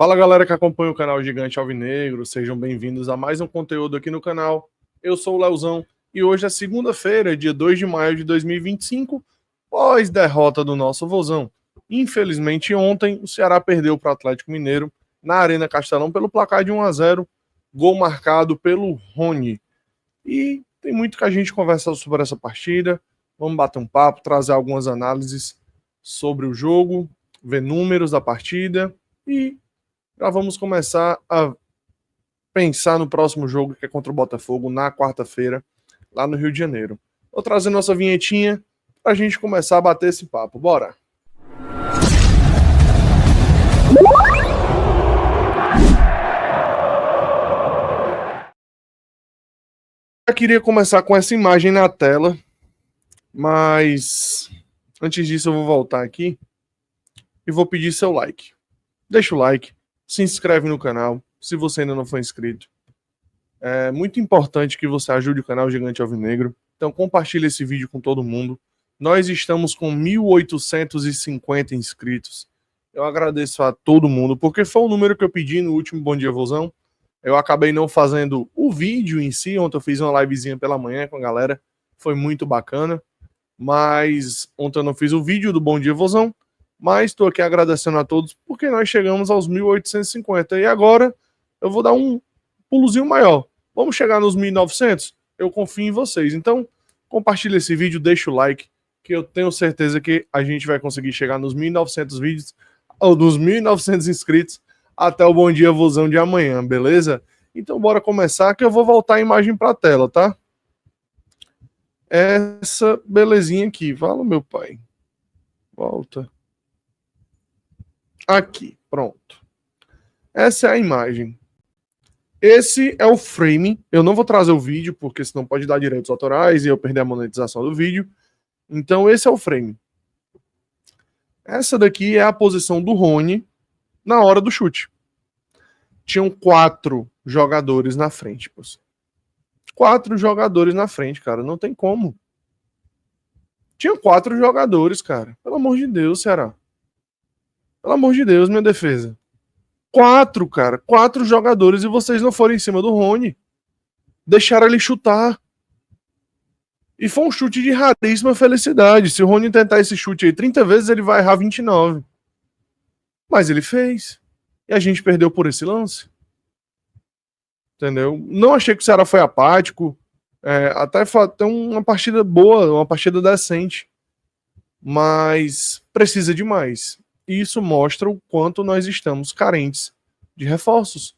Fala galera que acompanha o canal Gigante Alvinegro, sejam bem-vindos a mais um conteúdo aqui no canal. Eu sou o Leozão e hoje é segunda-feira, dia 2 de maio de 2025, pós-derrota do nosso Vozão. Infelizmente ontem o Ceará perdeu para o Atlético Mineiro na Arena Castelão pelo placar de 1-0, gol marcado pelo Rony. E tem muito que a gente conversar sobre essa partida, vamos bater um papo, trazer algumas análises sobre o jogo, ver números da partida e já vamos começar a pensar no próximo jogo, que é contra o Botafogo, na quarta-feira, lá no Rio de Janeiro. Vou trazer nossa vinhetinha para a gente começar a bater esse papo. Bora! Eu queria começar com essa imagem na tela, mas antes disso eu vou voltar aqui e vou pedir seu like. Deixa o like, se inscreve no canal, se você ainda não for inscrito. É muito importante que você ajude o canal Gigante Alvinegro. Então compartilhe esse vídeo com todo mundo. Nós estamos com 1.850 inscritos. Eu agradeço a todo mundo, porque foi o número que eu pedi no último Bom Dia Vozão. Eu acabei não fazendo o vídeo em si. Ontem eu fiz uma livezinha pela manhã com a galera. Foi muito bacana. Mas ontem eu não fiz o vídeo do Bom Dia Vozão. Mas estou aqui agradecendo a todos, porque nós chegamos aos 1.850. E agora eu vou dar um pulozinho maior. Vamos chegar nos 1.900? Eu confio em vocês. Então, compartilha esse vídeo, deixa o like, que eu tenho certeza que a gente vai conseguir chegar nos 1.900 vídeos, ou nos 1.900 inscritos, até o Bom Dia Vozão de amanhã, beleza? Então, bora começar, que eu vou voltar a imagem para a tela, tá? Essa belezinha aqui. Fala, meu pai. Volta. Aqui, pronto. Essa é a imagem. Esse é o frame. Eu não vou trazer o vídeo, porque senão pode dar direitos autorais e eu perder a monetização do vídeo. Então esse é o frame. Essa daqui é a posição do Rony na hora do chute. Tinham 4 jogadores na frente. 4 jogadores na frente, cara. Não tem como. Tinha 4 jogadores, cara. Pelo amor de Deus, Ceará. Pelo amor de Deus, minha defesa. 4, cara. 4 jogadores e vocês não foram em cima do Rony. Deixaram ele chutar. E foi um chute de raríssima felicidade. Se o Rony tentar esse chute aí 30 vezes, ele vai errar 29. Mas ele fez. E a gente perdeu por esse lance. Entendeu? Não achei que o Ceará foi apático. Até tem uma partida boa, uma partida decente. Mas precisa de mais. E isso mostra o quanto nós estamos carentes de reforços.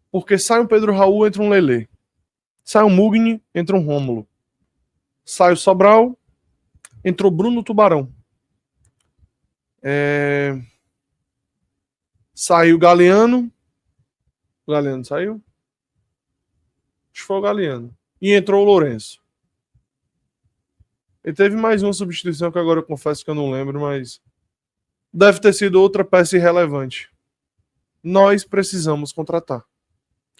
Porque sai um Pedro Raul, entra um Lelê. Sai um Mugni, entra um Rômulo. Sai o Sobral, entrou Bruno Tubarão. Saiu o Galeano. O Galeano saiu? Acho que foi o Galeano. E entrou o Lourenço. E teve mais uma substituição que agora eu confesso que eu não lembro, mas deve ter sido outra peça irrelevante. Nós precisamos contratar.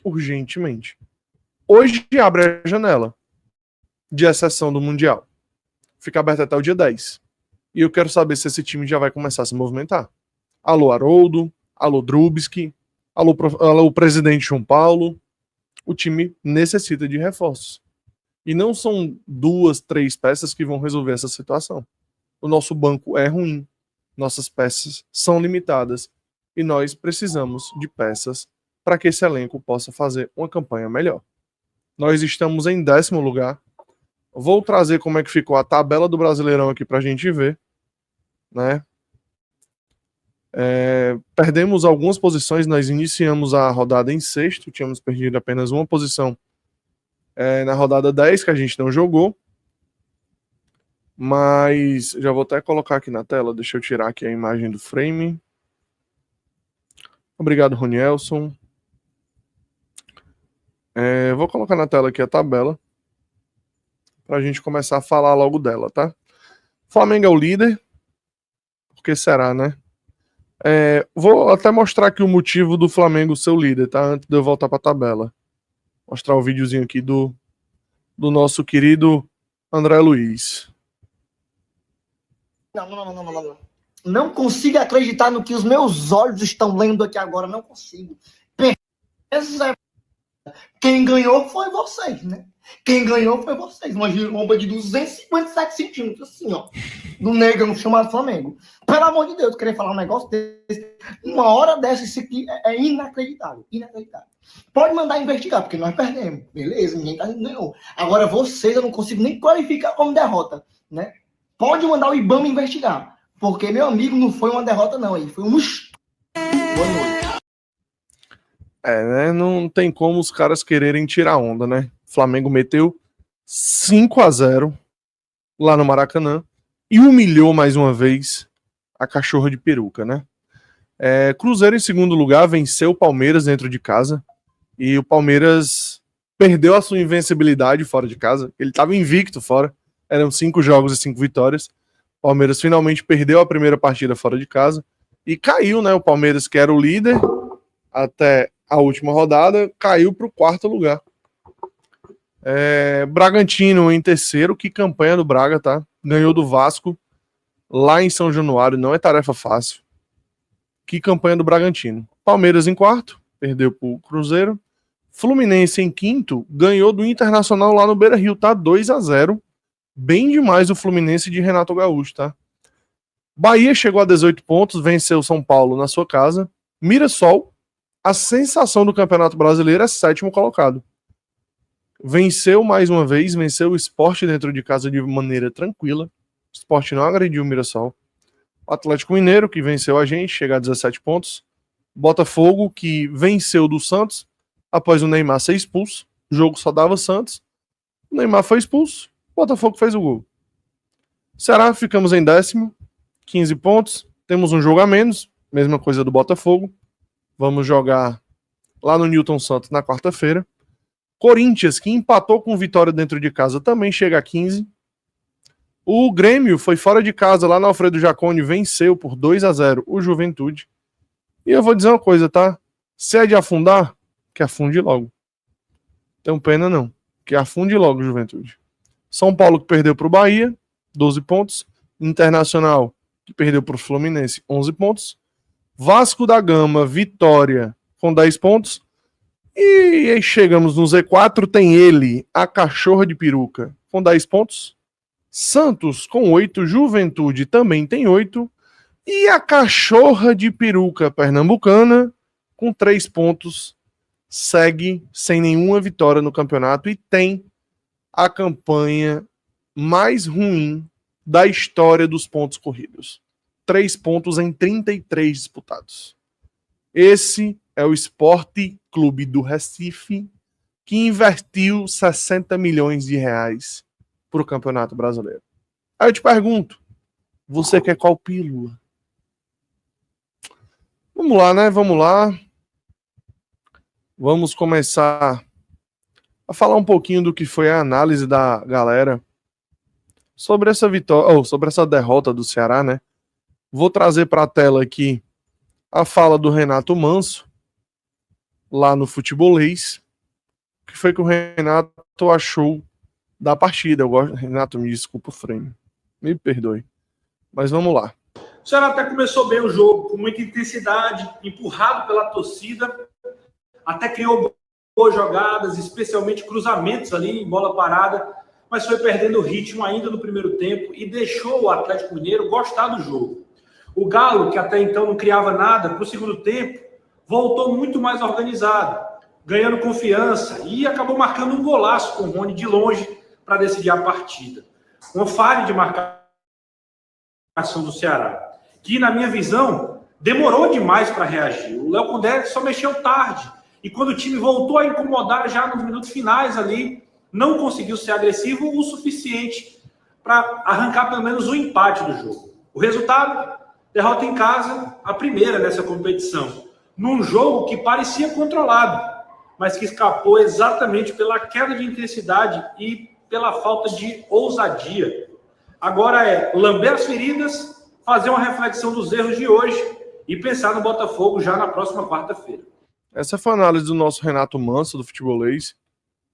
Urgentemente. Hoje abre a janela de exceção do Mundial. Fica aberta até o dia 10. E eu quero saber se esse time já vai começar a se movimentar. Alô, Haroldo. Alô, Drubski. Alô, presidente João Paulo. O time necessita de reforços. E não são 2, 3 peças que vão resolver essa situação. O nosso banco é ruim. Nossas peças são limitadas. E nós precisamos de peças para que esse elenco possa fazer uma campanha melhor. Nós estamos em 10º lugar. Vou trazer como é que ficou a tabela do Brasileirão aqui para a gente ver, né? Perdemos algumas posições, nós iniciamos a rodada em 6º, tínhamos perdido apenas uma posição na rodada 10, que a gente não jogou, mas já vou até colocar aqui na tela, deixa eu tirar aqui a imagem do frame. Obrigado, Ronielson. Vou colocar na tela aqui a tabela, pra gente começar a falar logo dela, tá? Flamengo é o líder, porque será, né? Vou até mostrar aqui o motivo do Flamengo ser o líder, tá? Antes de eu voltar pra tabela. Mostrar o videozinho aqui do nosso querido André Luiz. Não. Não consigo acreditar no que os meus olhos estão lendo aqui agora. Não consigo. Quem ganhou foi vocês, né? Quem ganhou foi vocês. Uma giromba de 257 centímetros, assim, ó. Do negão chamado Flamengo. Pelo amor de Deus, querer falar um negócio desse. Uma hora dessa, isso aqui é inacreditável. Inacreditável. Pode mandar investigar, porque nós perdemos. Beleza, ninguém ganhou. Agora, vocês, eu não consigo nem qualificar como derrota, né? Pode mandar o IBAMA investigar. Porque, meu amigo, não foi uma derrota, não. Aí foi um... Boa noite. Né? Não tem como os caras quererem tirar onda, né? O Flamengo meteu 5-0 lá no Maracanã e humilhou mais uma vez a cachorra de peruca, né? Cruzeiro em segundo lugar venceu o Palmeiras dentro de casa e o Palmeiras perdeu a sua invencibilidade fora de casa. Ele estava invicto fora, eram 5 jogos e 5 vitórias. O Palmeiras finalmente perdeu a primeira partida fora de casa e caiu, né? O Palmeiras, que era o líder até a última rodada, caiu para o 4º lugar. Bragantino em terceiro, que campanha do Braga, tá? Ganhou do Vasco lá em São Januário, não é tarefa fácil. Que campanha do Bragantino. Palmeiras em quarto, perdeu pro Cruzeiro. Fluminense em quinto, ganhou do Internacional lá no Beira-Rio, tá? 2-0. Bem demais o Fluminense de Renato Gaúcho, tá? Bahia chegou a 18 pontos, venceu São Paulo na sua casa. Mirassol, a sensação do Campeonato Brasileiro, é 7º colocado. Venceu mais uma vez, venceu o Sport dentro de casa de maneira tranquila. O Sport não agrediu o Mirassol. O Atlético Mineiro, que venceu a gente, chega a 17 pontos. Botafogo, que venceu do Santos após o Neymar ser expulso. O jogo só dava Santos. O Neymar foi expulso. O Botafogo fez o gol. Ceará, ficamos em 10º, 15 pontos. Temos um jogo a menos, mesma coisa do Botafogo. Vamos jogar lá no Newton Santos na quarta-feira. Corinthians, que empatou com Vitória dentro de casa, também chega a 15. O Grêmio foi fora de casa lá na Alfredo Jaconi, venceu por 2-0 o Juventude. E eu vou dizer uma coisa, tá? Se é de afundar, que afunde logo. Tenho pena não, que afunde logo o Juventude. São Paulo, que perdeu para o Bahia, 12 pontos. Internacional, que perdeu para o Fluminense, 11 pontos. Vasco da Gama, Vitória, com 10 pontos. E aí chegamos no Z4, tem ele, a cachorra de peruca, com 10 pontos. Santos com 8, Juventude também tem 8. E a cachorra de peruca pernambucana, com 3 pontos, segue sem nenhuma vitória no campeonato e tem a campanha mais ruim da história dos pontos corridos. 3 pontos em 33 disputados. Esse é o Sport Clube do Recife, que investiu 60 milhões de reais para o Campeonato Brasileiro. Aí eu te pergunto, você quer qual pílula? Vamos lá, né? Vamos lá. Vamos começar a falar um pouquinho do que foi a análise da galera sobre essa vitória, sobre essa derrota do Ceará, né? Vou trazer para a tela aqui a fala do Renato Manso, lá no Futebolês. O que foi que o Renato achou da partida? Eu gosto... Renato, me desculpa o frame. Me perdoe. Mas vamos lá. O Ceará até começou bem o jogo, com muita intensidade, empurrado pela torcida, até criou boas jogadas, especialmente cruzamentos ali, bola parada, mas foi perdendo o ritmo ainda no primeiro tempo e deixou o Atlético Mineiro gostar do jogo. O Galo, que até então não criava nada, para o segundo tempo, voltou muito mais organizado, ganhando confiança e acabou marcando um golaço com o Rony de longe para decidir a partida. Uma falha de marcação do Ceará, que, na minha visão, demorou demais para reagir. O Léo Condé só mexeu tarde. E quando o time voltou a incomodar já nos minutos finais ali, não conseguiu ser agressivo o suficiente para arrancar pelo menos o empate do jogo. O resultado, derrota em casa, a primeira nessa competição. Num jogo que parecia controlado, mas que escapou exatamente pela queda de intensidade e pela falta de ousadia. Agora é lamber as feridas, fazer uma reflexão dos erros de hoje e pensar no Botafogo já na próxima quarta-feira. Essa foi a análise do nosso Renato Manso, do Futebolês.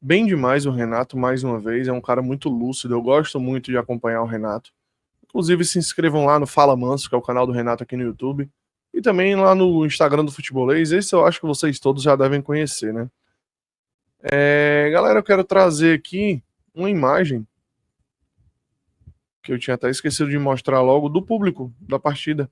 Bem demais o Renato, mais uma vez. É um cara muito lúcido. Eu gosto muito de acompanhar o Renato. Inclusive, se inscrevam lá no Fala Manso, que é o canal do Renato aqui no YouTube. E também lá no Instagram do Futebolês. Esse eu acho que vocês todos já devem conhecer, né? Galera, eu quero trazer aqui uma imagem que eu tinha até esquecido de mostrar logo, do público da partida.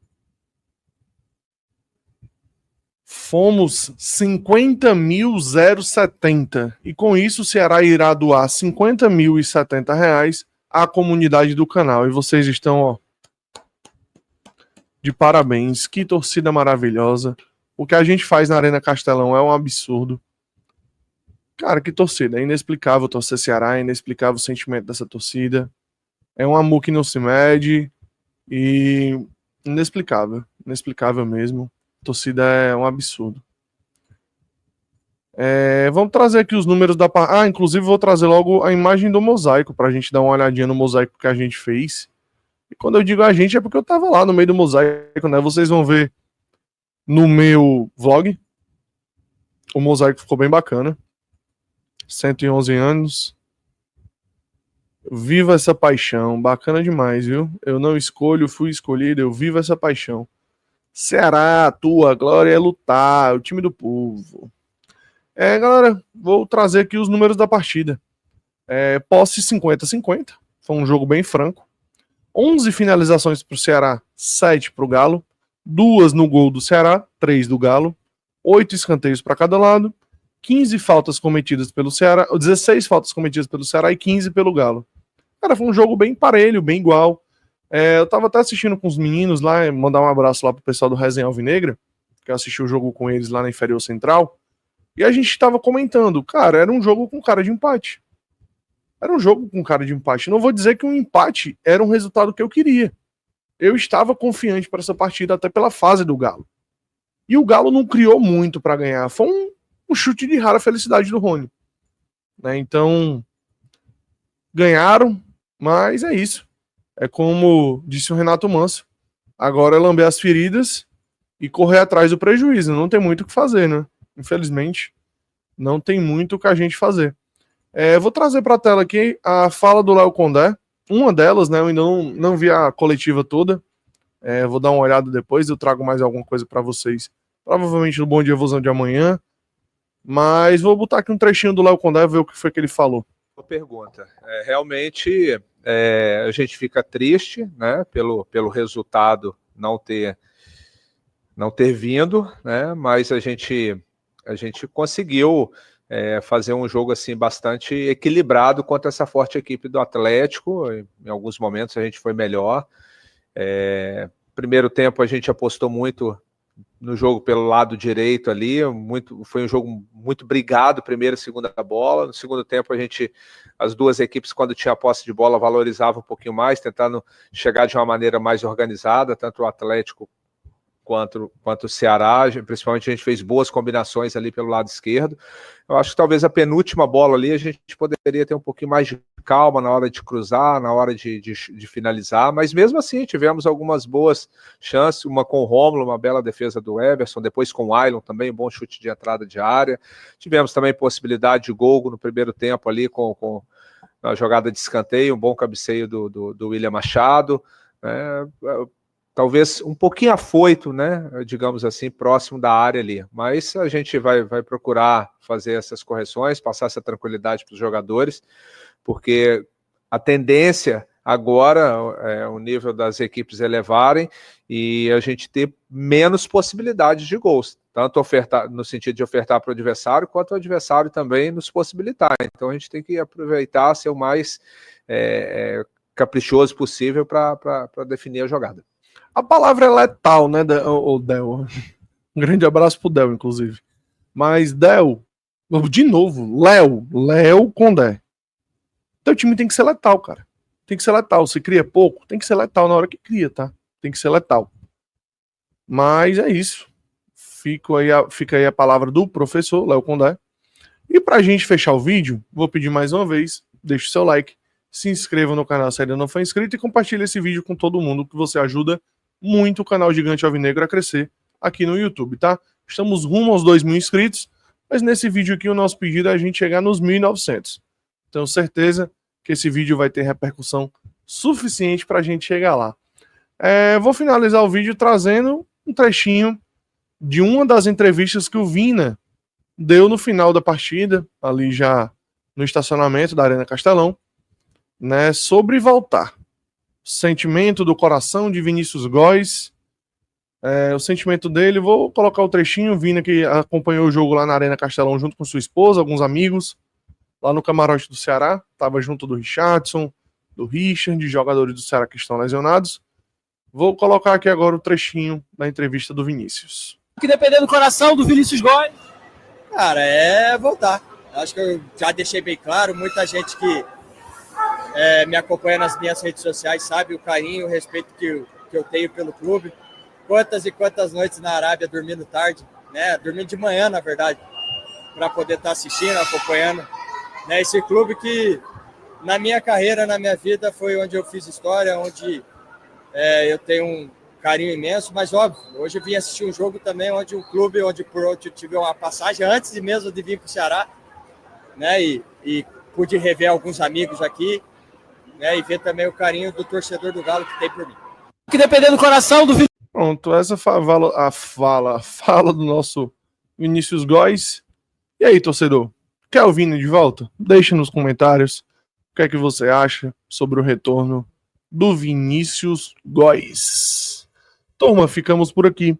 Fomos 50.070. E com isso o Ceará irá doar R$50.070 à comunidade do canal. E vocês estão, ó, de parabéns. Que torcida maravilhosa. O que a gente faz na Arena Castelão é um absurdo. Cara, que torcida. É inexplicável torcer Ceará, é inexplicável o sentimento dessa torcida. É um amor que não se mede e inexplicável. Inexplicável mesmo. A torcida é um absurdo. Vamos trazer aqui os números da... inclusive vou trazer logo a imagem do mosaico pra gente dar uma olhadinha no mosaico que a gente fez. E quando eu digo a gente é porque eu tava lá no meio do mosaico, né? Vocês vão ver no meu vlog. O mosaico ficou bem bacana. 111 anos. Viva essa paixão. Bacana demais, viu? Eu não escolho, fui escolhido. Eu vivo essa paixão. Ceará, tua glória é lutar. O time do povo. Galera, vou trazer aqui os números da partida. Posse 50-50. Foi um jogo bem franco. 11 finalizações para o Ceará, 7 para o Galo. 2 no gol do Ceará, 3 do Galo. 8 escanteios para cada lado. 15 faltas cometidas pelo Ceará, 16 faltas cometidas pelo Ceará e 15 pelo Galo. Cara, foi um jogo bem parelho, bem igual. Eu tava até assistindo com os meninos lá, mandar um abraço lá pro pessoal do Resenha Alvinegra, que eu assisti o jogo com eles lá na Inferior Central, e a gente tava comentando, cara, era um jogo com cara de empate. Era um jogo com cara de empate. Não vou dizer que um empate era um resultado que eu queria. Eu estava confiante para essa partida, até pela fase do Galo. E o Galo não criou muito para ganhar. Foi um chute de rara felicidade do Rony. Então, ganharam, mas é isso. É como disse o Renato Manso. Agora é lamber as feridas e correr atrás do prejuízo. Não tem muito o que fazer, né? Infelizmente, não tem muito o que a gente fazer. Vou trazer para a tela aqui a fala do Léo Condé. Uma delas, né? Eu ainda não vi a coletiva toda. Vou dar uma olhada depois. Eu trago mais alguma coisa para vocês. Provavelmente no Bom Dia Vozão de amanhã. Mas vou botar aqui um trechinho do Léo Condé, ver o que foi que ele falou. Pergunta. Realmente a gente fica triste, né, pelo resultado não ter vindo, né, mas a gente conseguiu fazer um jogo assim bastante equilibrado contra essa forte equipe do Atlético. Em alguns momentos a gente foi melhor. Primeiro tempo a gente apostou muito no jogo pelo lado direito ali, foi um jogo muito brigado, primeira e segunda bola. No segundo tempo as duas equipes, quando tinha a posse de bola, valorizavam um pouquinho mais, tentando chegar de uma maneira mais organizada, tanto o Atlético quanto o Ceará. Principalmente a gente fez boas combinações ali pelo lado esquerdo. Eu acho que talvez a penúltima bola ali a gente poderia ter um pouquinho mais de calma na hora de cruzar, na hora de finalizar, mas mesmo assim tivemos algumas boas chances, uma com o Rômulo, uma bela defesa do Everson, depois com o Ailon também, um bom chute de entrada de área. Tivemos também possibilidade de gol no primeiro tempo ali com a jogada de escanteio, um bom cabeceio do William Machado, talvez um pouquinho afoito, né, digamos assim, próximo da área ali, mas a gente vai procurar fazer essas correções, passar essa tranquilidade para os jogadores, porque a tendência agora é o nível das equipes elevarem e a gente ter menos possibilidades de gols, tanto ofertar, no sentido de ofertar para o adversário, quanto o adversário também nos possibilitar. Então a gente tem que aproveitar, ser o mais caprichoso possível para definir a jogada. A palavra é letal, né, o Del? Um grande abraço pro Del, inclusive. Mas, Del, de novo, Léo Condé. Teu time tem que ser letal, cara. Tem que ser letal. Se cria pouco, tem que ser letal na hora que cria, tá? Tem que ser letal. Mas é isso. Fica aí a palavra do professor Léo Condé. E pra gente fechar o vídeo, vou pedir mais uma vez, deixe o seu like, se inscreva no canal se ainda não for inscrito e compartilhe esse vídeo com todo mundo, que você ajuda muito o canal Gigante Alvinegro a crescer aqui no YouTube, tá? Estamos rumo aos 2.000 inscritos, mas nesse vídeo aqui o nosso pedido é a gente chegar nos 1.900. Tenho certeza que esse vídeo vai ter repercussão suficiente para a gente chegar lá. Vou finalizar o vídeo trazendo um trechinho de uma das entrevistas que o Vina deu no final da partida, ali já no estacionamento da Arena Castelão, né, sobre voltar. O sentimento do coração de Vinícius Góes, o sentimento dele. Vou colocar o trechinho. Vina, que acompanhou o jogo lá na Arena Castelão junto com sua esposa, alguns amigos, lá no camarote do Ceará, estava junto do Richardson, do Richard, de jogadores do Ceará que estão lesionados. Vou colocar aqui agora o trechinho da entrevista do Vinícius. Que depender do coração do Vinícius Góes, cara, é voltar. Acho que eu já deixei bem claro, muita gente que me acompanha nas minhas redes sociais sabe o carinho, o respeito que eu tenho pelo clube. Quantas e quantas noites na Arábia dormindo tarde, né? Dormindo de manhã, na verdade, para poder estar assistindo, acompanhando, né? Esse clube que, na minha carreira, na minha vida, foi onde eu fiz história, onde eu tenho um carinho imenso, mas óbvio, hoje eu vim assistir um jogo também onde um clube, onde eu tive uma passagem antes mesmo de vir para o Ceará, né? E pude rever alguns amigos aqui, né? E ver também o carinho do torcedor do Galo que tem por mim. Que depender do coração do Pronto, essa a fala do nosso Vinícius Góes. E aí, torcedor? Quer o Vini de volta? Deixe nos comentários o que é que você acha sobre o retorno do Vinícius Góes. Turma, ficamos por aqui.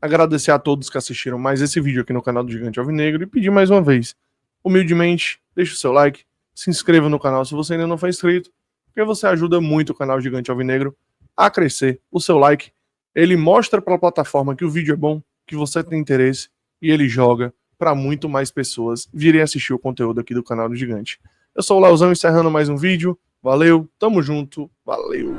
Agradecer a todos que assistiram mais esse vídeo aqui no canal do Gigante Alvinegro e pedir mais uma vez, humildemente, deixe o seu like, se inscreva no canal se você ainda não foi inscrito, porque você ajuda muito o canal Gigante Alvinegro a crescer. O seu like, ele mostra para a plataforma que o vídeo é bom, que você tem interesse, e ele joga para muito mais pessoas virem assistir o conteúdo aqui do canal do Gigante. Eu sou o Leozão, encerrando mais um vídeo. Valeu, tamo junto, valeu!